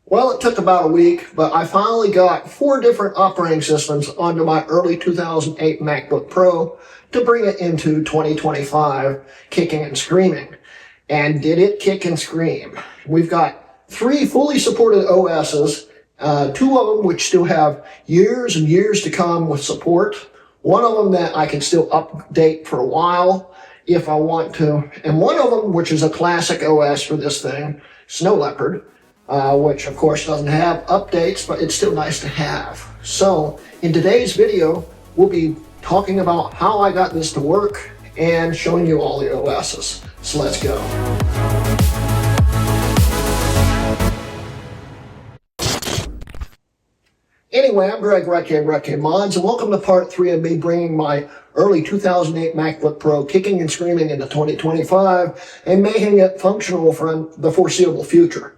Well, it took about a week, but I finally got 4 different operating systems onto my early 2008 MacBook Pro to bring it into 2025 kicking and screaming. And did it kick and scream? We've got 3 fully supported OSs, 2 of them which still have years and years to come with support, 1 of them that I can still update for a while if I want to, and 1 of them which is a classic OS for this thing, Snow Leopard, which of course doesn't have updates, but it's still nice to have. So in today's video, we'll be talking about how I got this to work and showing you all the OSs. So let's go. Anyway, I'm Greg Hrutkay of Hrutkay Mods, and welcome to part 3 of me bringing my early 2008 MacBook Pro kicking and screaming into 2025 and making it functional for the foreseeable future.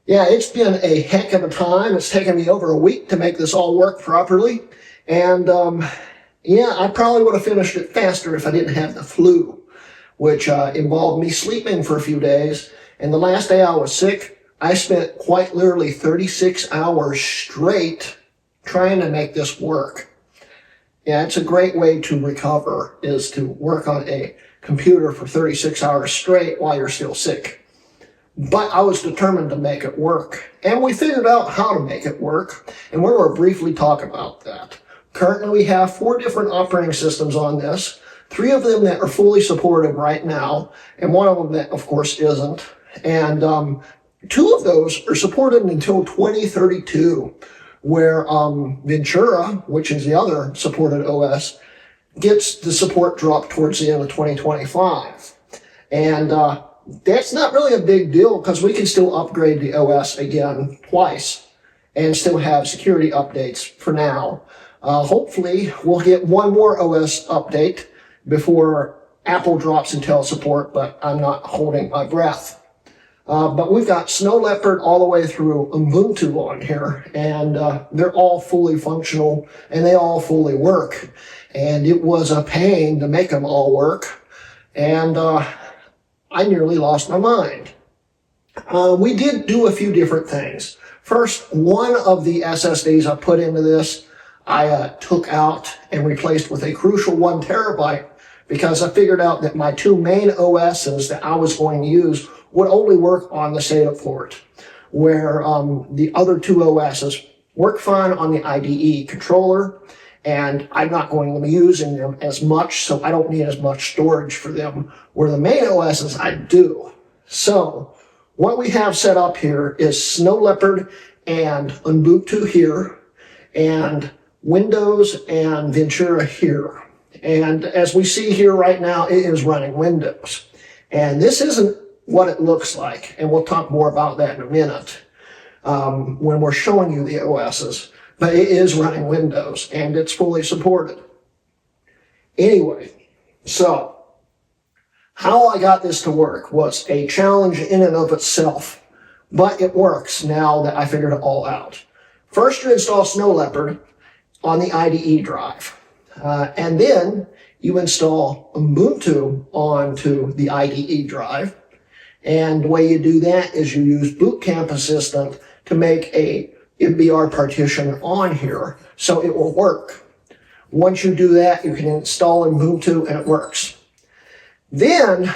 Yeah, it's been a heck of a time. It's taken me over a week to make this all work properly. And, yeah, I probably would have finished it faster if I didn't have the flu, which involved me sleeping for a few days. And the last day I was sick, I spent quite literally 36 hours straight trying to make this work. Yeah, it's a great way to recover, is to work on a computer for 36 hours straight while you're still sick. But I was determined to make it work, and we figured out how to make it work, and we're going to briefly talk about that. Currently, we have 4 different operating systems on this, 3 of them that are fully supported right now, and 1 of them that, of course, isn't. And 2 of those are supported until 2032, where Ventura, which is the other supported OS, gets the support dropped towards the end of 2025. And that's not really a big deal because we can still upgrade the OS again twice and still have security updates for now. Hopefully, we'll get 1 more OS update before Apple drops Intel support, but I'm not holding my breath. But we've got Snow Leopard all the way through Ubuntu on here, and they're all fully functional, and they all fully work. And it was a pain to make them all work, and I nearly lost my mind. We did do a few different things. First, 1 of the SSDs I put into this, I took out and replaced with a crucial 1 terabyte because I figured out that my 2 main OSs that I was going to use would only work on the SATA port, where the other 2 OSs work fine on the IDE controller, and I'm not going to be using them as much, so I don't need as much storage for them, where the main OSs I do. So what we have set up here is Snow Leopard and Ubuntu here, and Windows and Ventura here. And as we see here right now, it is running Windows. And this isn't what it looks like, and we'll talk more about that in a minute when we're showing you the OSs. But it is running Windows, and it's fully supported. Anyway, so how I got this to work was a challenge in and of itself, but it works now that I figured it all out. First, you install Snow Leopard on the IDE drive, and then you install Ubuntu onto the IDE drive. And the way you do that is you use Boot Camp Assistant to make a MBR partition on here so it will work. Once you do that, you can install Ubuntu and it works. Then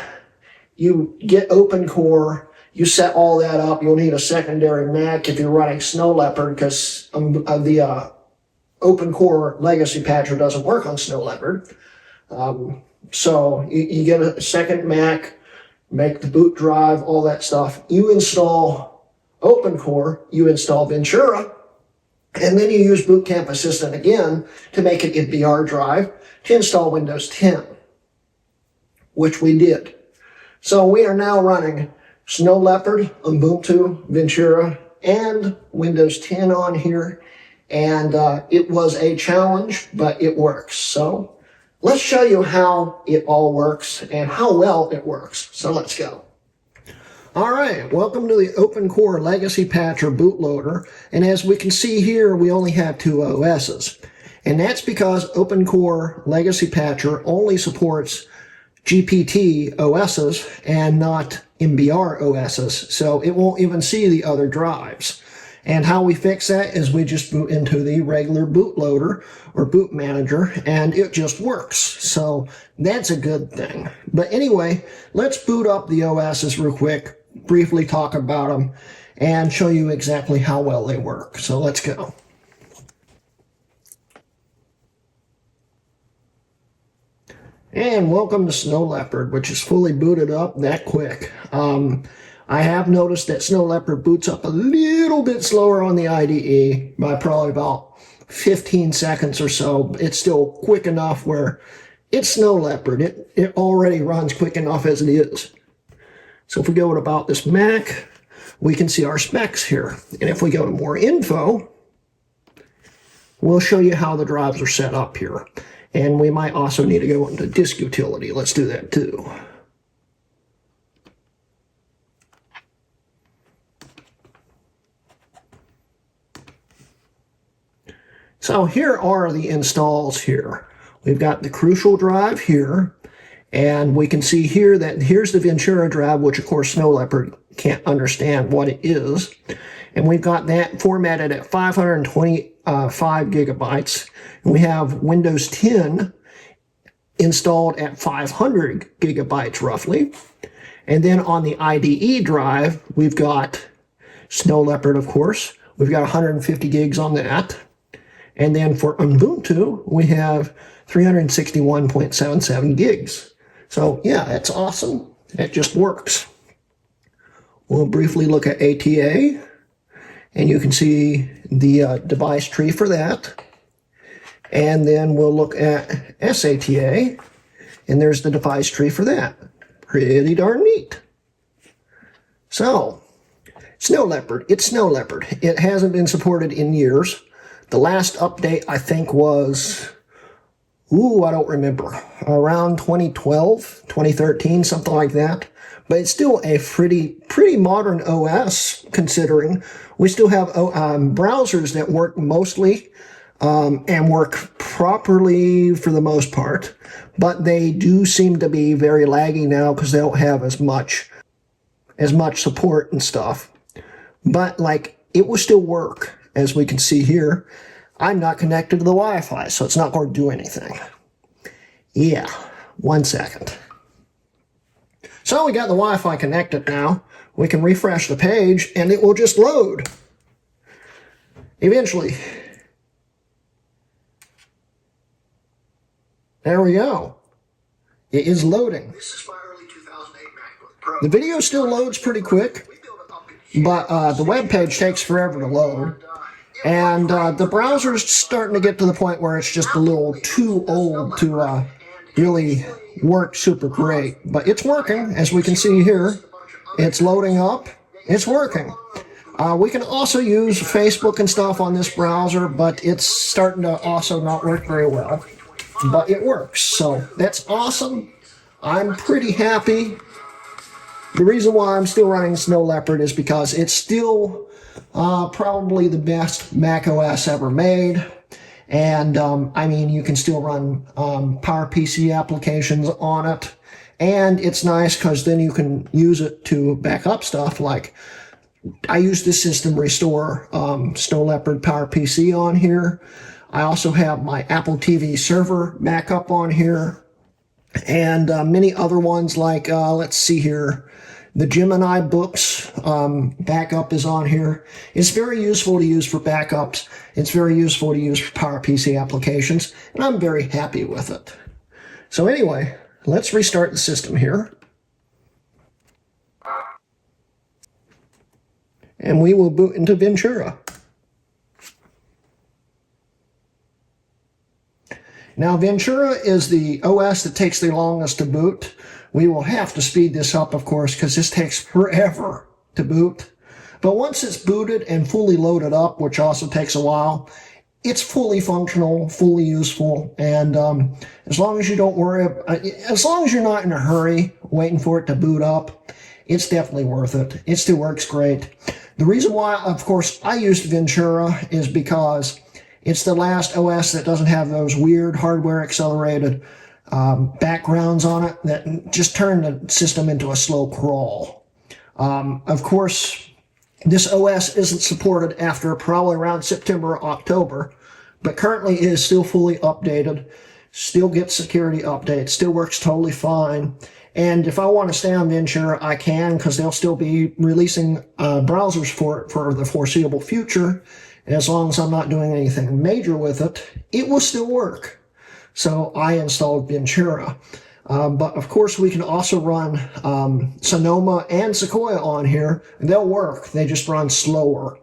you get OpenCore, you set all that up. You'll need a secondary Mac if you're running Snow Leopard because the OpenCore legacy patcher doesn't work on Snow Leopard. So you get a second Mac, make the boot drive, all that stuff. You install OpenCore, you install Ventura, and then you use Boot Camp Assistant again to make an MBR drive to install Windows 10, which we did. So we are now running Snow Leopard, Ubuntu, Ventura, and Windows 10 on here. And it was a challenge, but it works. So let's show you how it all works and how well it works. So let's go. All right, welcome to the OpenCore Legacy Patcher bootloader. And as we can see here, we only have 2 OSs. And that's because OpenCore Legacy Patcher only supports GPT OSs and not MBR OSs. So it won't even see the other drives. And how we fix that is we just boot into the regular bootloader or boot manager, and it just works. So that's a good thing. But anyway, let's boot up the OSs real quick, briefly talk about them, and show you exactly how well they work. So let's go. And welcome to Snow Leopard, which is fully booted up that quick. I have noticed that Snow Leopard boots up a little bit slower on the IDE by probably about 15 seconds or so. It's still quick enough where it's Snow Leopard. It already runs quick enough as it is. So if we go to About This Mac, we can see our specs here. And if we go to More Info, we'll show you how the drives are set up here. And we might also need to go into disk utility. Let's do that too. So here are the installs here. We've got the Crucial drive here, and we can see here that here's the Ventura drive, which of course Snow Leopard can't understand what it is. And we've got that formatted at 525 gigabytes. And we have Windows 10 installed at 500 gigabytes roughly. And then on the IDE drive, we've got Snow Leopard, of course. We've got 150 gigs on that. And then for Ubuntu, we have 361.77 gigs. So yeah, that's awesome. It just works. We'll briefly look at ATA, and you can see the device tree for that. And then we'll look at SATA, and there's the device tree for that. Pretty darn neat. So, Snow Leopard, it's Snow Leopard. It hasn't been supported in years. The last update, I think, was, I don't remember, around 2012, 2013, something like that. But it's still a pretty modern OS, considering we still have browsers that work mostly and work properly for the most part. But they do seem to be very laggy now because they don't have as much support and stuff. But like, it will still work. As we can see here, I'm not connected to the Wi-Fi, so it's not going to do anything. Yeah, 1 second. So we got the Wi-Fi connected now. We can refresh the page, and it will just load. Eventually. There we go. It is loading. This is my early 2008 MacBook Pro. The video still loads pretty quick, but the web page takes forever to load. And the browser's starting to get to the point where it's just a little too old to really work super great. But it's working, as we can see here. It's loading up. It's working. We can also use Facebook and stuff on this browser, but it's starting to also not work very well. But it works, so that's awesome. I'm pretty happy. The reason why I'm still running Snow Leopard is because it's still probably the best macOS ever made. And I mean, you can still run PowerPC applications on it. And it's nice because then you can use it to back up stuff. Like, I use the System Restore Snow Leopard PowerPC on here. I also have my Apple TV server backup on here. And many other ones like, let's see here. The Gemini Books backup is on here. It's very useful to use for backups. It's very useful to use for PowerPC applications, and I'm very happy with it. So anyway, let's restart the system here. And we will boot into Ventura. Now, Ventura is the OS that takes the longest to boot. We will have to speed this up, of course, because this takes forever to boot. But once it's booted and fully loaded up, which also takes a while, it's fully functional, fully useful, and as long as you don't worry, as long as you're not in a hurry waiting for it to boot up, it's definitely worth it. It still works great. The reason why, of course, I used Ventura is because it's the last OS that doesn't have those weird hardware accelerated backgrounds on it that just turn the system into a slow crawl. Of course, This OS isn't supported after probably around September or October, but currently it is still fully updated, still gets security updates, still works totally fine. And if I want to stay on Ventura, I can, because they'll still be releasing browsers for it for the foreseeable future. As long as I'm not doing anything major with it, it will still work. So I installed Ventura. But of course, we can also run Sonoma and Sequoia on here, and they'll work. They just run slower,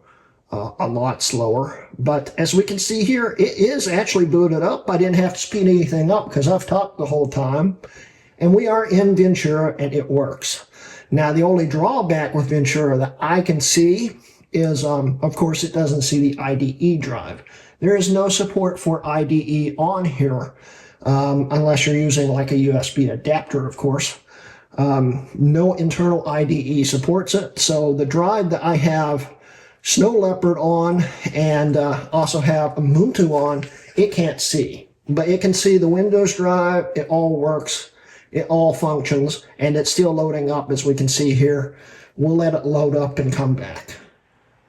a lot slower. But as we can see here, it is actually booted up. I didn't have to speed anything up because I've talked the whole time. And we are in Ventura, and it works. Now, the only drawback with Ventura that I can see is, of course, it doesn't see the IDE drive. There is no support for IDE on here, unless you're using like a USB adapter, of course. No internal IDE supports it. So the drive that I have Snow Leopard on and also have Ubuntu on, it can't see. But it can see the Windows drive. It all works. It all functions, and it's still loading up, as we can see here. We'll let it load up and come back.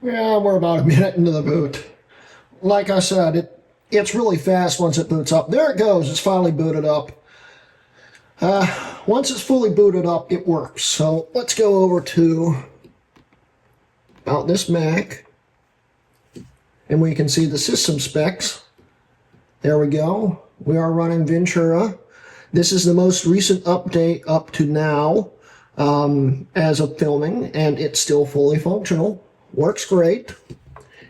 Yeah, we're about a minute into the boot. Like I said, it's really fast once it boots up. There it goes. It's finally booted up. Once it's fully booted up, it works. So let's go over to about this Mac, and we can see the system specs. There we go. We are running Ventura. This is the most recent update up to now as of filming, and it's still fully functional. Works great.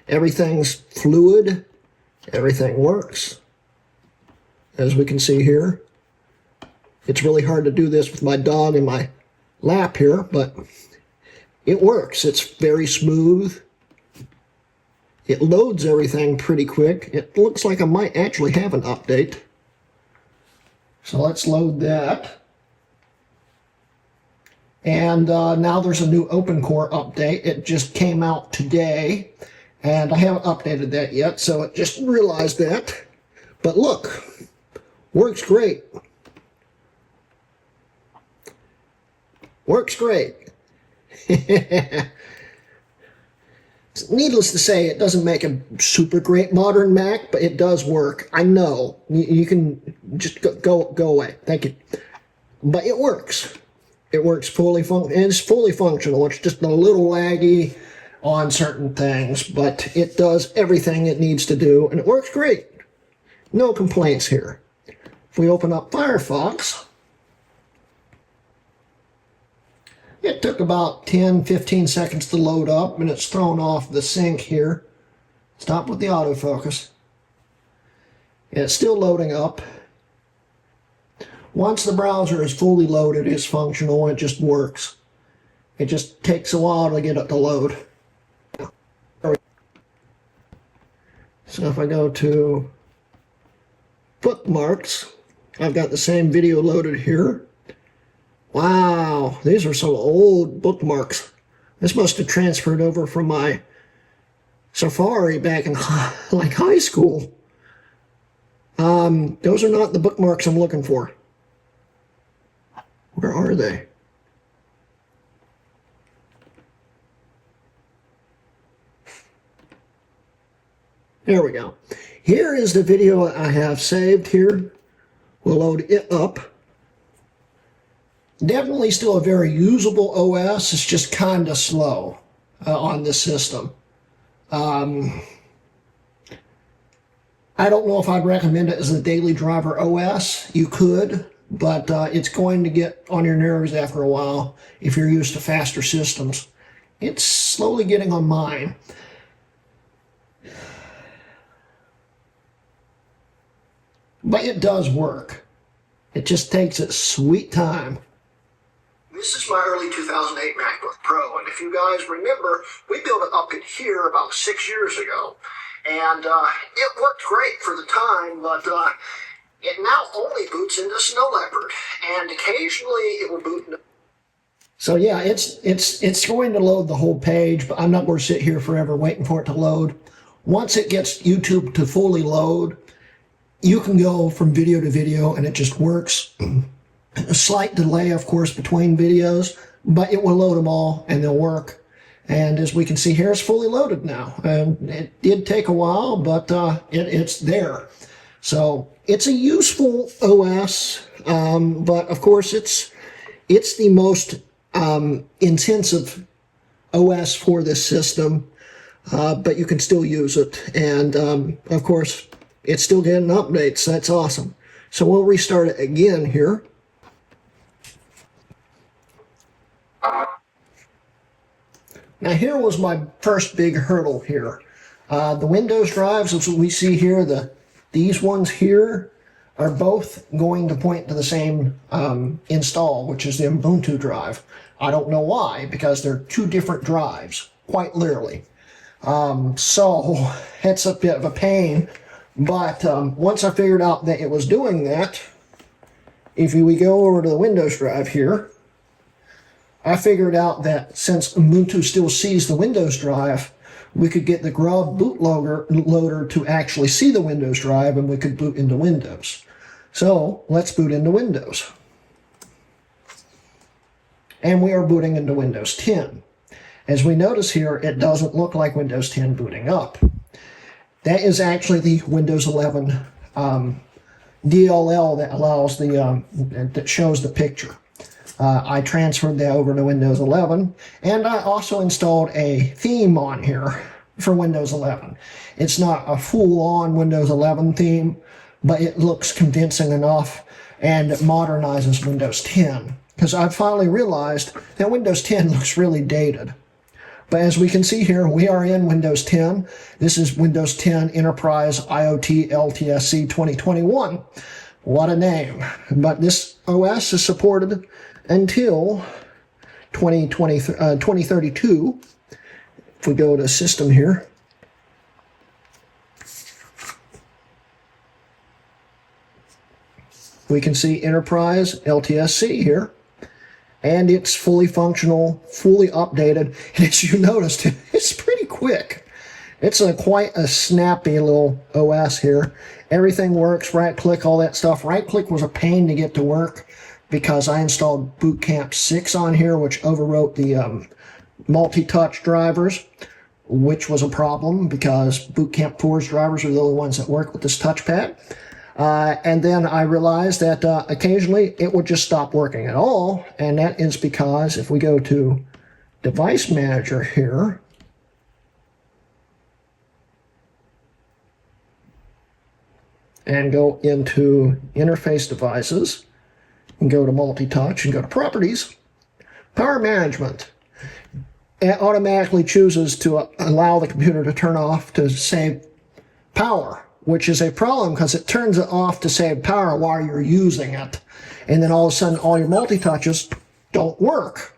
Everything's fluid. Everything works. As we can see here. It's really hard to do this with my dog in my lap here, but it works. It's very smooth. It loads everything pretty quick. It looks like I might actually have an update. So let's load that. And now there's a new OpenCore update. It just came out today, and I haven't updated that yet, so it just realized that. But look, works great. Works great. Needless to say, it doesn't make a super great modern Mac, but it does work. I know. You can just go away. Thank you. But it works. It works fully it's fully functional. It's just a little laggy on certain things, but it does everything it needs to do, and it works great. No complaints here. If we open up Firefox, it took about 10-15 seconds to load up, and it's thrown off the sync here. Stop with the autofocus. It's still loading up. Once the browser is fully loaded, it's functional, it just works. It just takes a while to get it to load. So if I go to bookmarks, I've got the same video loaded here. Wow, these are some old bookmarks. This must have transferred over from my Safari back in like high school. Those are not the bookmarks I'm looking for. Where are they? There we go. Here is the video I have saved here. We'll load it up. Definitely still a very usable OS. It's just kind of slow on this system. I don't know if I'd recommend it as a daily driver OS. You could, but it's going to get on your nerves after a while if you're used to faster systems. It's slowly getting on mine. But it does work. It just takes its sweet time. This is my early 2008 MacBook Pro, and if you guys remember, we built it up in here about 6 years ago. And it worked great for the time, but it now only boots into Snow Leopard, and occasionally it will boot into... So yeah, it's going to load the whole page, but I'm not going to sit here forever waiting for it to load. Once it gets YouTube to fully load, you can go from video to video, and it just works. A slight delay, of course, between videos, but it will load them all, and they'll work. And as we can see here, it's fully loaded now. And it did take a while, but it's there. So it's a useful OS, but of course it's the most intensive OS for this system, but you can still use it. And of course, it's still getting updates. That's awesome. So we'll restart it again here. Now here was my first big hurdle here. The Windows drives, as we see here, these ones here are both going to point to the same install, which is the Ubuntu drive. I don't know why, because they're two different drives, quite literally. So it's a bit of a pain, but once I figured out that it was doing that, if we go over to the Windows drive here, I figured out that since Ubuntu still sees the Windows drive, we could get the grub bootloader to actually see the Windows drive, and we could boot into Windows. So let's boot into Windows. And we are booting into Windows 10. As we notice here, it doesn't look like Windows 10 booting up. That is actually the Windows 11 DLL that allows that shows the picture. I transferred that over to Windows 11, and I also installed a theme on here for Windows 11. It's not a full-on Windows 11 theme, but it looks convincing enough, and it modernizes Windows 10. Because I finally realized that Windows 10 looks really dated. But as we can see here, we are in Windows 10. This is Windows 10 Enterprise IoT LTSC 2021. What a name. But this OS is supported until 2032. If we go to System here, we can see Enterprise LTSC here. And it's fully functional, fully updated. And as you noticed, it's pretty quick. It's quite a snappy little OS here. Everything works, right-click, all that stuff. Right-click was a pain to get to work because I installed Boot Camp 6 on here, which overwrote the multi-touch drivers, which was a problem because Boot Camp 4's drivers are the only ones that work with this touchpad. And then I realized that occasionally it would just stop working at all, and that is because if we go to Device Manager here, and go into Interface Devices, and go to Multi-Touch, and go to Properties, Power Management, it automatically chooses to allow the computer to turn off to save power, which is a problem because it turns it off to save power while you're using it. And then all of a sudden, all your multi-touches don't work.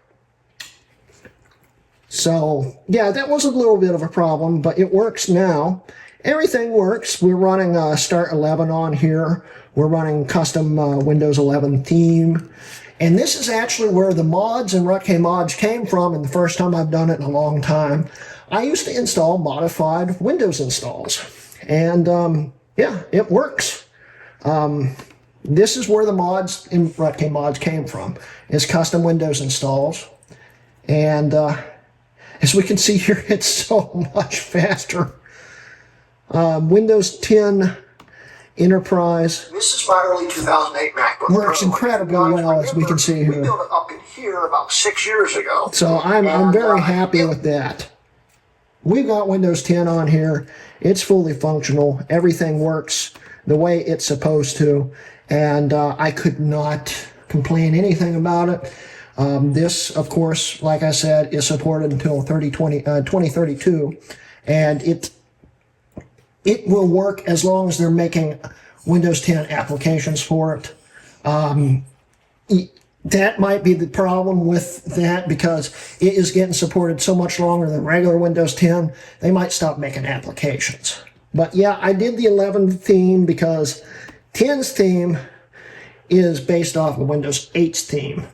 So, yeah, that was a little bit of a problem, but it works now. Everything works. We're running Start 11 on here. We're running custom Windows 11 theme. And this is actually where the mods and Hrutkay mods came from, and the first time I've done it in a long time. I used to install modified Windows installs. And yeah, it works. This is where the mods in Hrutkay mods came from. It's custom Windows installs. And as we can see here, it's so much faster. Windows 10 Enterprise. This is my early 2008 MacBook works Pro. incredibly well, as we can see here. We built it up in here about 6 years ago. So I'm very happy with that. We've got Windows 10 on here. It's fully functional. Everything works the way it's supposed to. And I could not complain anything about it. This, of course, like I said, is supported until 2032. And it will work as long as they're making Windows 10 applications for it. That might be the problem with that because it is getting supported so much longer than regular Windows 10. They might stop making applications. But yeah, I did the 11 theme because 10's theme is based off of Windows 8's theme.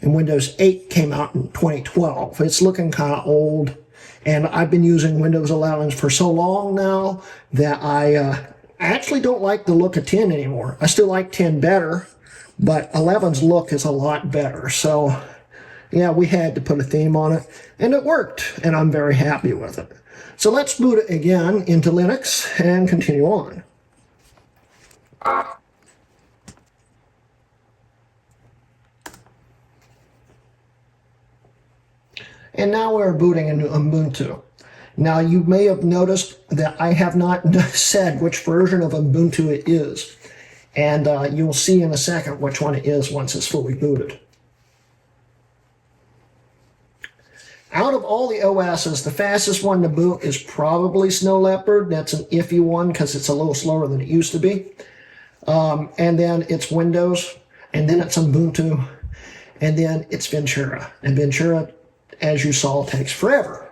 And Windows 8 came out in 2012. It's looking kind of old. And I've been using Windows 11 for so long now that I actually don't like the look of 10 anymore. I still like 10 better, but 11's look is a lot better. So yeah, we had to put a theme on it, and it worked, and I'm very happy with it. So let's boot it again into Linux and continue on. And now we're booting into Ubuntu. Now you may have noticed that I have not said which version of Ubuntu it is. And you'll see in a second which one it is once it's fully booted. Out of all the OSs, the fastest one to boot is probably Snow Leopard. That's an iffy one because it's a little slower than it used to be. And then it's Windows, and then it's Ubuntu, and then it's Ventura. And Ventura, as you saw, takes forever.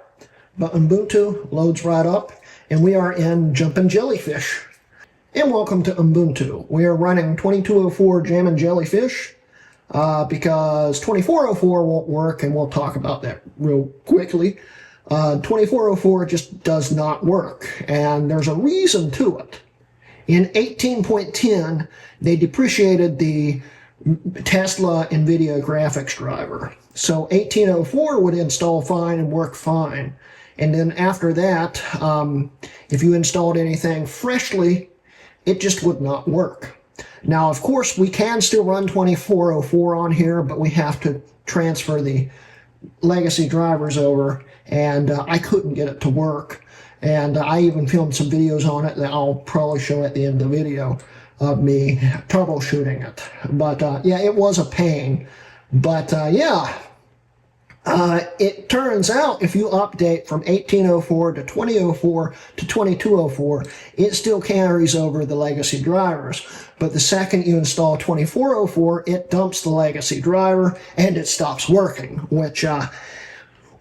But Ubuntu loads right up, and we are in Jumpin' Jellyfish. And welcome to Ubuntu. We are running 2204 Jammin' Jellyfish because 2404 won't work, and we'll talk about that real quickly. 2404 just does not work, and there's a reason to it. In 18.10, they depreciated the Tesla NVIDIA graphics driver. So 1804 would install fine and work fine. And then after that, if you installed anything freshly, it just would not work. Now, of course, we can still run 2404 on here, but we have to transfer the legacy drivers over, and I couldn't get it to work. And I even filmed some videos on it that I'll probably show at the end of the video of me troubleshooting it. But yeah, it was a pain. But yeah, it turns out if you update from 1804 to 2004 to 2204, it still carries over the legacy drivers. But the second you install 2404, it dumps the legacy driver and it stops working, which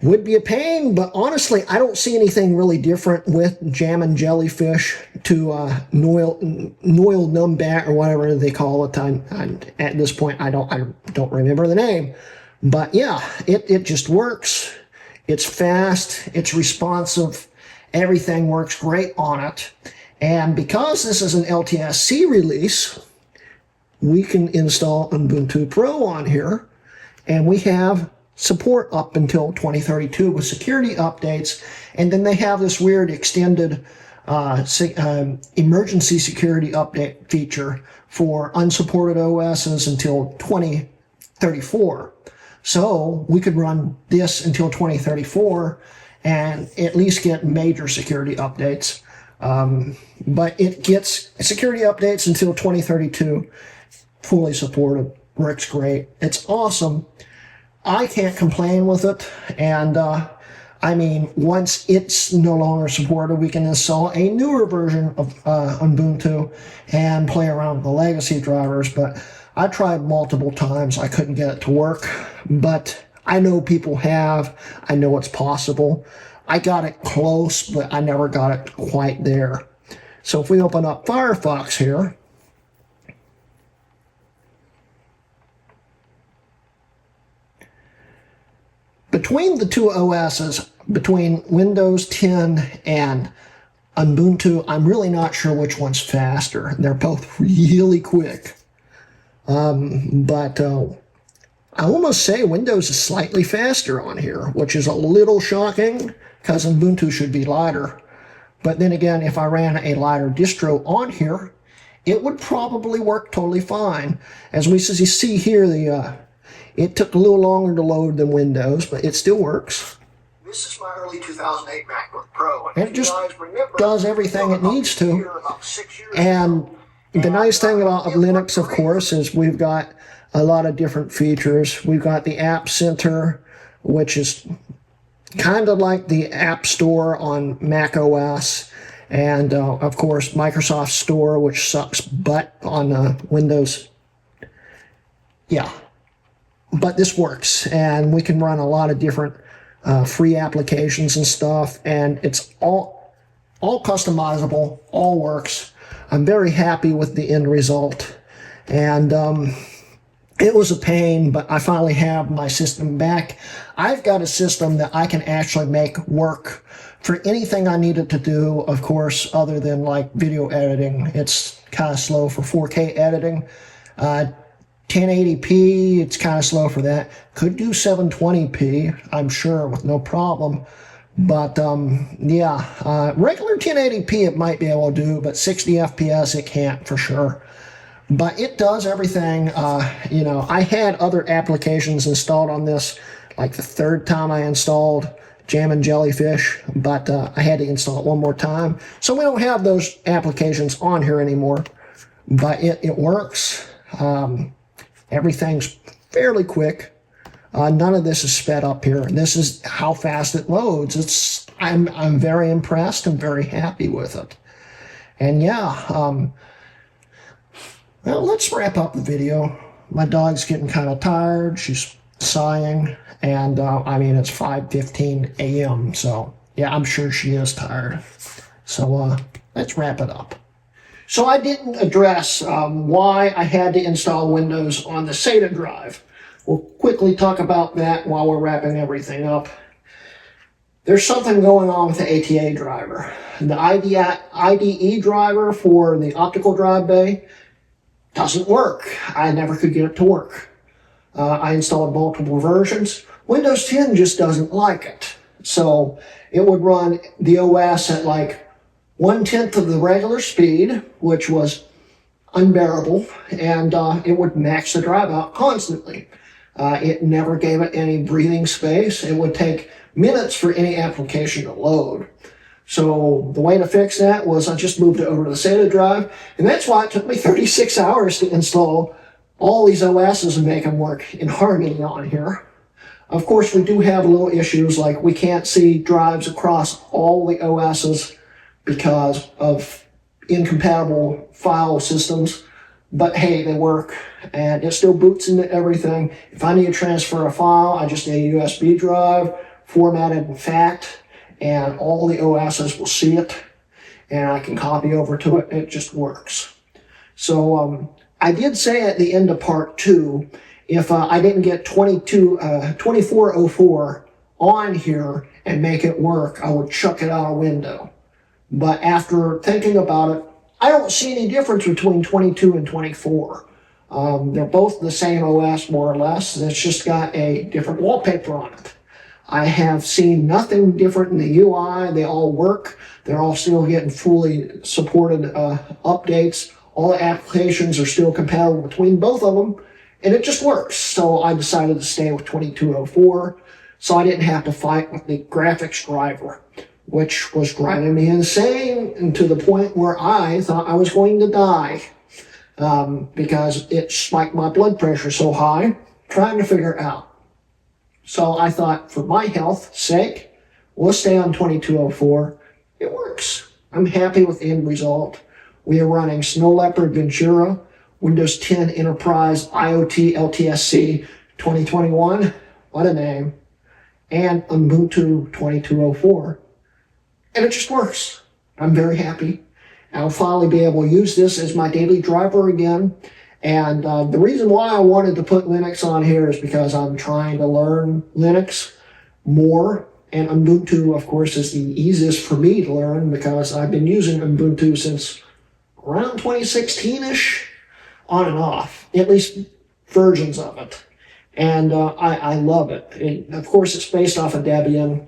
would be a pain, but honestly, I don't see anything really different with Jammin' Jellyfish to Noil Numbat or whatever they call it. At this point, I don't remember the name. But yeah, it just works. It's fast. It's responsive. Everything works great on it. And because this is an LTSC release, we can install Ubuntu Pro on here, and we have support up until 2032 with security updates, and then they have this weird extended emergency security update feature for unsupported OSs until 2034. So we could run this until 2034 and at least get major security updates. But it gets security updates until 2032, fully supported, works great. It's awesome. I can't complain with it, and I mean, once it's no longer supported, we can install a newer version of Ubuntu and play around with the legacy drivers, but I tried multiple times. I couldn't get it to work, but I know people have. I know it's possible. I got it close, but I never got it quite there. So if we open up Firefox here, between the two OSs, between Windows 10 and Ubuntu, I'm really not sure which one's faster. They're both really quick. But I almost say Windows is slightly faster on here, which is a little shocking because Ubuntu should be lighter. But then again, if I ran a lighter distro on here, it would probably work totally fine. As we see here, it took a little longer to load than Windows, but it still works. This is my early 2008 MacBook Pro. And it just does everything it needs to. And the nice thing about Linux, of course, is we've got a lot of different features. We've got the App Center, which is kind of like the App Store on macOS. And, of course, Microsoft Store, which sucks butt on Windows. Yeah. But this works, and we can run a lot of different free applications and stuff, and it's all customizable, all works. I'm very happy with the end result, and it was a pain, but I finally have my system back. I've got a system that I can actually make work for anything I needed to do, of course, other than like video editing. It's kind of slow for 4K editing. 1080p, it's kind of slow for that. Could do 720p, I'm sure, with no problem. But yeah, regular 1080p it might be able to do, but 60 FPS it can't for sure. But it does everything. You know, I had other applications installed on this, like the third time I installed Jam and Jellyfish, but I had to install it one more time. So we don't have those applications on here anymore, but it works. Everything's fairly quick. None of this is sped up here. This is how fast it loads. I'm very impressed and very happy with it. And yeah, well, let's wrap up the video. My dog's getting kind of tired. She's sighing, and I mean, it's 5:15 a.m. So yeah, I'm sure she is tired. So let's wrap it up. So I didn't address why I had to install Windows on the SATA drive. We'll quickly talk about that while we're wrapping everything up. There's something going on with the ATA driver. The IDE driver for the optical drive bay doesn't work. I never could get it to work. I installed multiple versions. Windows 10 just doesn't like it. So it would run the OS at like 1/10 of the regular speed, which was unbearable, and it would max the drive out constantly. It never gave it any breathing space. It would take minutes for any application to load. So the way to fix that was I just moved it over to the SATA drive, and that's why it took me 36 hours to install all these OSs and make them work in harmony on here. Of course, we do have little issues, like we can't see drives across all the OSs because of incompatible file systems. But hey, they work, and it still boots into everything. If I need to transfer a file, I just need a USB drive, formatted in FAT, and all the OSs will see it, and I can copy over to it. It just works. So I did say at the end of part 2, if I didn't get 2404 on here and make it work, I would chuck it out a window. But after thinking about it, I don't see any difference between 22 and 24. They're both the same OS, more or less. It's just got a different wallpaper on it. I have seen nothing different in the UI. They all work. They're all still getting fully supported updates. All the applications are still compatible between both of them, and it just works. So I decided to stay with 2204, so I didn't have to fight with the graphics driver, which was driving me insane, and to the point where I thought I was going to die because it spiked my blood pressure so high trying to figure it out. So I thought, for my health's sake, we'll stay on 2204. It works. I'm happy with the end result. We are running Snow Leopard, Ventura, Windows 10 Enterprise IoT LTSC 2021, what a name, and Ubuntu 2204. And it just works. I'm very happy. I'll finally be able to use this as my daily driver again. And the reason why I wanted to put Linux on here is because I'm trying to learn Linux more. And Ubuntu, of course, is the easiest for me to learn because I've been using Ubuntu since around 2016-ish, on and off, at least versions of it. And I love it. Of course, it's based off of Debian.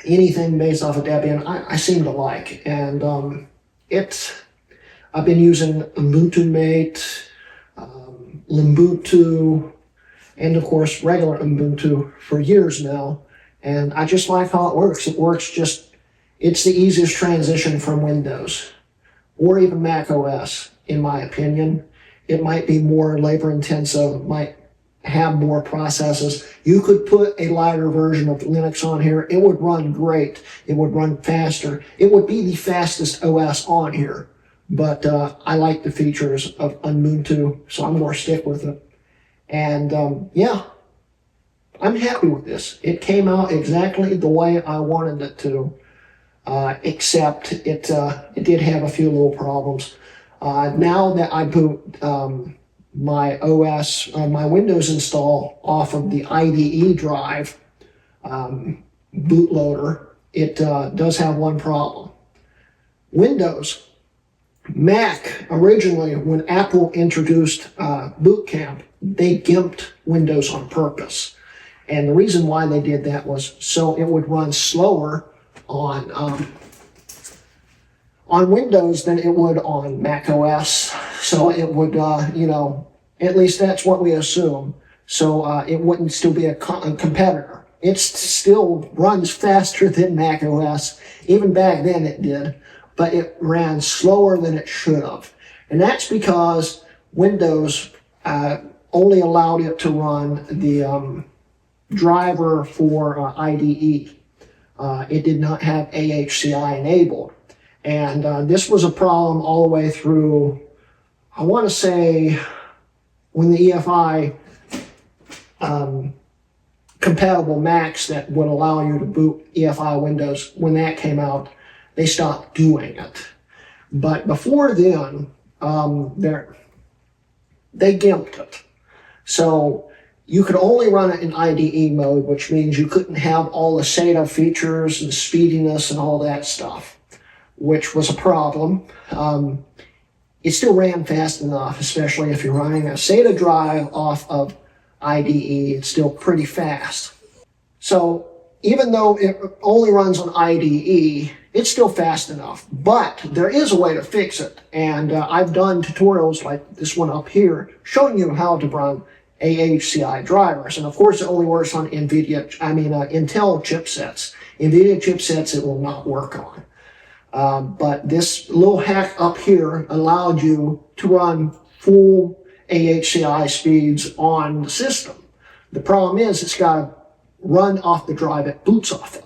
Anything based off of Debian, I seem to like. And I've been using Ubuntu Mate, Ubuntu, and of course regular Ubuntu for years now. And I just like how it works. It works it's the easiest transition from Windows or even macOS, in my opinion. It might be more labor intensive, it might have more processes. You could put a lighter version of Linux on here. It would run great. It would run faster. It would be the fastest OS on here. But I like the features of Ubuntu, so I'm going to stick with it. And yeah, I'm happy with this. It came out exactly the way I wanted it to, except it did have a few little problems. Now that I boot my OS, my Windows install off of the IDE drive bootloader, it does have one problem. Windows Mac, originally, when Apple introduced Boot Camp, they gimped Windows on purpose. And the reason why they did that was so it would run slower on Windows than it would on macOS. So it would, at least that's what we assume. So it wouldn't still be a competitor. It still runs faster than macOS. Even back then it did. But it ran slower than it should have. And that's because Windows only allowed it to run the driver for IDE. It did not have AHCI enabled. And this was a problem all the way through, I want to say, when the EFI compatible Macs that would allow you to boot EFI Windows, when that came out, they stopped doing it. But before then, they gimped it. So you could only run it in IDE mode, which means you couldn't have all the SATA features and speediness and all that stuff, which was a problem. It still ran fast enough, especially if you're running a SATA drive off of IDE, it's still pretty fast. So even though it only runs on IDE, it's still fast enough. But there is a way to fix it. And I've done tutorials like this one up here showing you how to run AHCI drivers. And of course, it only works on Intel chipsets. NVIDIA chipsets it will not work on. But this little hack up here allowed you to run full AHCI speeds on the system. The problem is it's got to run off the drive it boots off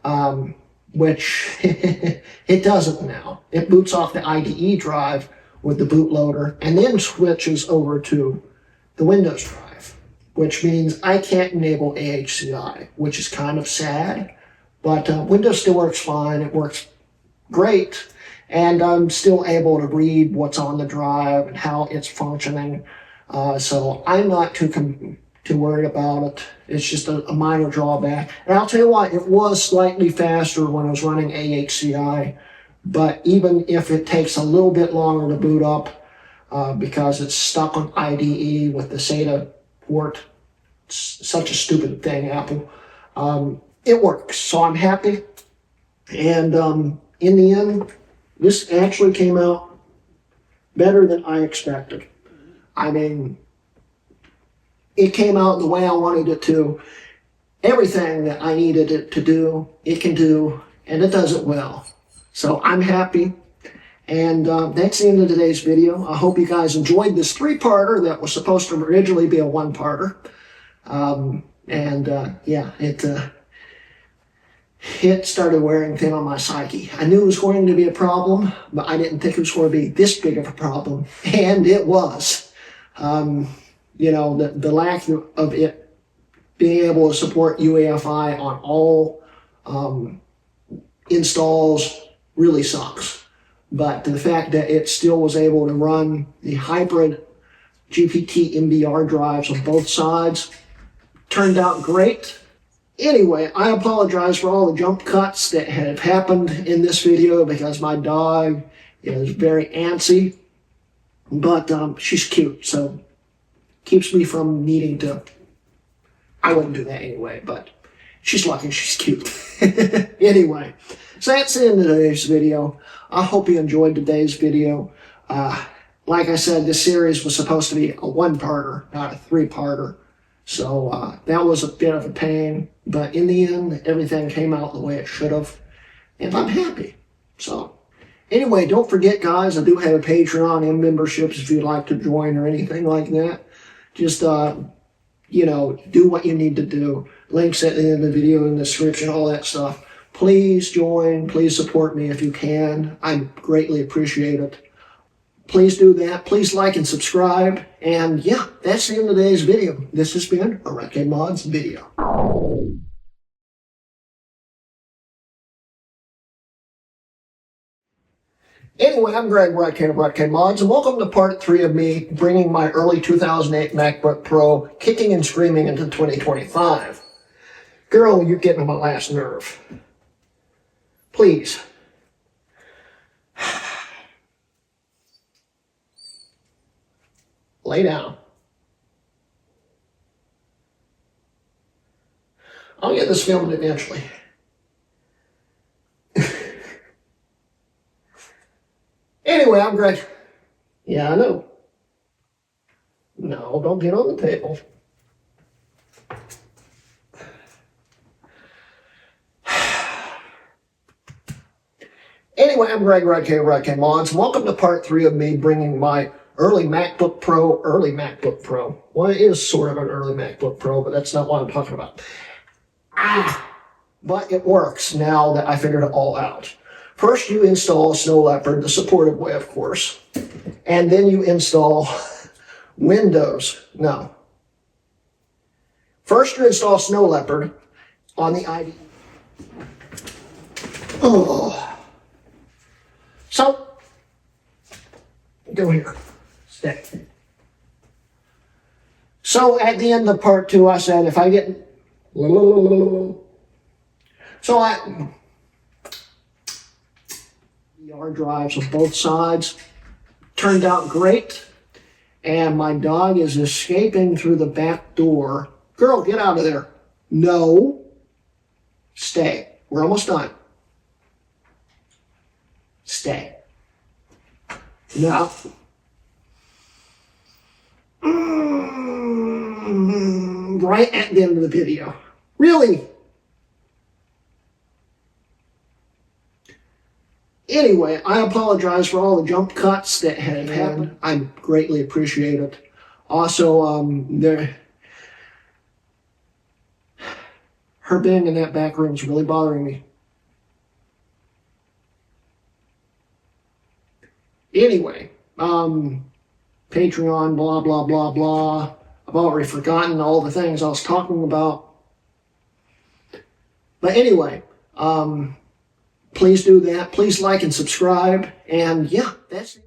of, which it doesn't now. It boots off the IDE drive with the bootloader and then switches over to the Windows drive, which means I can't enable AHCI, which is kind of sad, but Windows still works fine. It works great, and I'm still able to read what's on the drive and how it's functioning. So I'm not too worried about it. It's just a minor drawback. And I'll tell you what, it was slightly faster when I was running AHCI, but even if it takes a little bit longer to boot up, because it's stuck on IDE with the SATA port, it's such a stupid thing, Apple, it works. So I'm happy. And in the end, this actually came out better than I expected. I mean, it came out the way I wanted it to. Everything that I needed it to do, it can do, and it does it well. So I'm happy. And that's the end of today's video. I hope you guys enjoyed this three-parter that was supposed to originally be a one-parter. Yeah, it started wearing thin on my psyche. I knew it was going to be a problem, but I didn't think it was going to be this big of a problem. And it was. The lack of it being able to support UEFI on all installs really sucks. But the fact that it still was able to run the hybrid GPT MBR drives on both sides turned out great. Anyway, I apologize for all the jump cuts that have happened in this video because my dog is very antsy, but she's cute, so keeps me from needing to. I wouldn't do that anyway, but she's lucky she's cute. Anyway, so that's the end of today's video. I hope you enjoyed today's video. Like I said, this series was supposed to be a one-parter, not a three-parter. So that was a bit of a pain, but in the end, everything came out the way it should have, and I'm happy. So anyway, don't forget, guys, I do have a Patreon and memberships if you'd like to join or anything like that. Just, do what you need to do. Links at the end of the video in the description, all that stuff. Please join. Please support me if you can. I greatly appreciate it. Please do that. Please like and subscribe. And yeah, that's the end of today's video. This has been a Hrutkay Mods video. Anyway, I'm Greg Hrutkay of Hrutkay Mods, and welcome to part 3 of me bringing my early 2008 MacBook Pro kicking and screaming into 2025. Girl, you're getting on my last nerve. Please. Lay down. I'll get this filmed eventually. Anyway, I'm Greg. Yeah, I know. No, don't get on the table. Anyway, I'm Greg Hrutkay Mods. Welcome to part 3 of me bringing my early MacBook Pro. Well, it is sort of an early MacBook Pro, but that's not what I'm talking about. But it works now that I figured it all out. First, you install Snow Leopard, the supported way, of course. And then you install Windows. No. First, you install Snow Leopard on the IDE. Oh. So, go here. Stay. So, at the end of part 2, I said if I get... So, hard drives on both sides. Turned out great. And my dog is escaping through the back door. Girl, get out of there. No. Stay. We're almost done. Stay. No. Right at the end of the video. Really? Anyway, I apologize for all the jump cuts that have happened. I greatly appreciate it. Also, her being in that back room is really bothering me. Anyway, Patreon, blah, blah, blah, blah. I've already forgotten all the things I was talking about. But anyway, please do that. Please like and subscribe. And yeah, that's it.